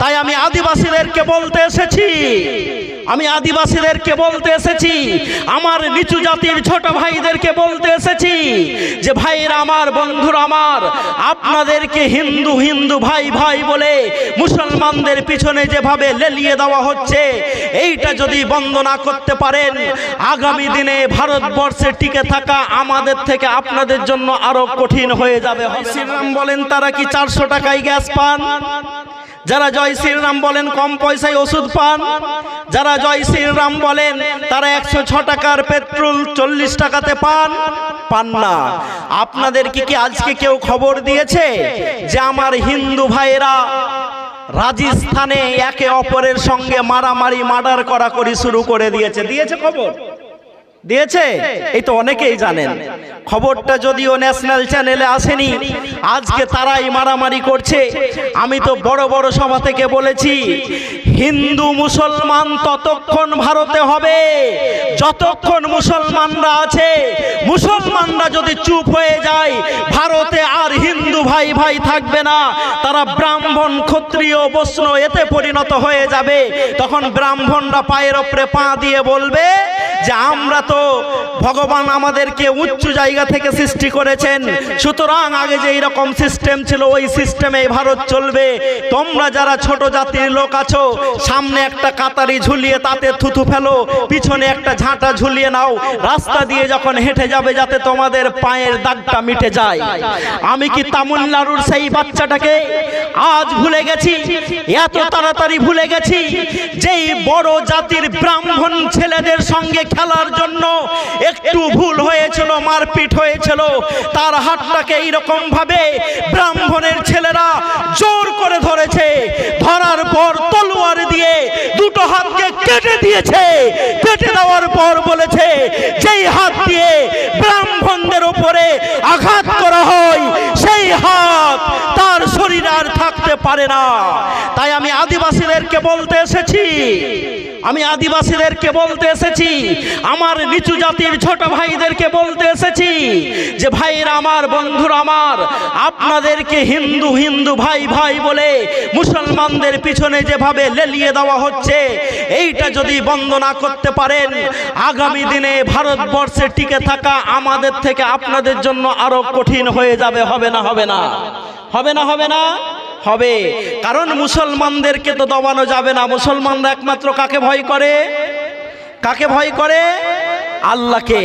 তাই আমি আদিবাসীদেরকে বলতে এসেছি, আমার নিচু জাতির ছোট ভাইদেরকে বলতে এসেছি যে ভাইরা আমার, বন্ধুরা আমার, আপনাদেরকে হিন্দু হিন্দু ভাই ভাই বলে মুসলমানদের পিছনে যেভাবে লেলিয়ে দেওয়া হচ্ছে, এইটা যদি বন্ধ না করতে পারেন, আগামী দিনে ভারতবর্ষে টিকে থাকা আমাদের থেকে আপনাদের জন্য আরো কঠিন হয়ে যাবে। শ্রীরাম বলেন তারা কি 400 টাকায় গ্যাস পান? যারা জয় শ্রীরাম বলেন কম পয়সায় ওষুধ পান? যারা জয় শ্রীরাম বলেন তারা 106 টাকার পেট্রোল 40 টাকাতে পান না। আপনাদের কি আজকে কেউ খবর দিয়েছে যে আমার হিন্দু ভাইয়েরা রাজস্থানে একে অপরের সঙ্গে মারামারি মার্ডার করাকরি শুরু করে দিয়েছে খবর দিয়েছে? এই তো অনেকেই জানেন খবরটা, যদিও ন্যাশনাল চ্যানেলে আসেনি। আজকে তারাই মারামারি করছে। আমি তো বড় বড় সভা থেকে বলেছি, হিন্দু মুসলমান ততক্ষণ ভারতে হবে যতক্ষণ মুসলমানরা আছে। মুসলমানরা যদি চুপ হয়ে যায়, ভারতে আর হিন্দু ভাই ভাই থাকবে না। তারা ব্রাহ্মণ, ক্ষত্রিয়, বৈষ্ণব এতে পরিণত হয়ে যাবে। তখন ব্রাহ্মণরা পায়ের ওপরে পা দিয়ে বলবে যে আমরা তো ভগবান আমাদেরকে উচ্চ জায়গা থেকে সৃষ্টি করেছেন, সুতরাং আগে যে এইরকম সিস্টেম ছিল ওই সিস্টেমে ভারত চলবে। তোমরা যারা ছোট জাতির লোক আছো, সামনে একটা কাতারি ঝুলিয়ে তাতে থুথু ফেলো, পিছনে একটা ঝাঁটা ঝুলিয়ে নাও, রাস্তা দিয়ে যখন হেঁটে যাবে যাতে তোমাদের পায়ের দাগটা মিটে যায়। আমি কি তামিলনাড়ুর সেই বাচ্চাটাকে আজ ভুলে গেছি? এত তাড়াতাড়ি ভুলে গেছি যেই বড় জাতির ব্রাহ্মণ ছেলেদের সঙ্গে খেলার জন্য একটু ভুল হয়েছিল, মারপিট হয়েছিল, তার হাতটাকে এইরকম ভাবে ব্রাহ্মণের ছেলেরা জোর করে ধরেছে। ধরার পর তলোয়ার দিয়ে দুটো হাতকে কেটে দিয়েছে। কেটে দেওয়ার পর বলেছে যেই হাত দিয়ে ব্রাহ্মণদের উপরে আঘাত করা হয় সেই হাত তার শরীরে আর থাকতে পারে না। তাই আমি আদিবাসীদেরকে বলতে এসেছি, আমার নিচু জাতির ছোট ভাইদেরকে বলতে এসেছি যে ভাইরা আমার, বন্ধুরা আমার, আপনাদেরকে হিন্দু হিন্দু ভাই ভাই বলে মুসলমানদের পিছনে যেভাবে লেলিয়ে দেওয়া হচ্ছে, এইটা যদি বন্ধ না করতে পারেন, আগামী দিনে ভারতবর্ষে টিকে থাকা আমাদের থেকে আপনাদের জন্য আরো কঠিন হয়ে যাবে। হবে না? হবে। কারণ মুসলমানদেরকে তো দবানো যাবে না। মুসলমানরা একমাত্র কাকে ভয় করে? আল্লাহকে।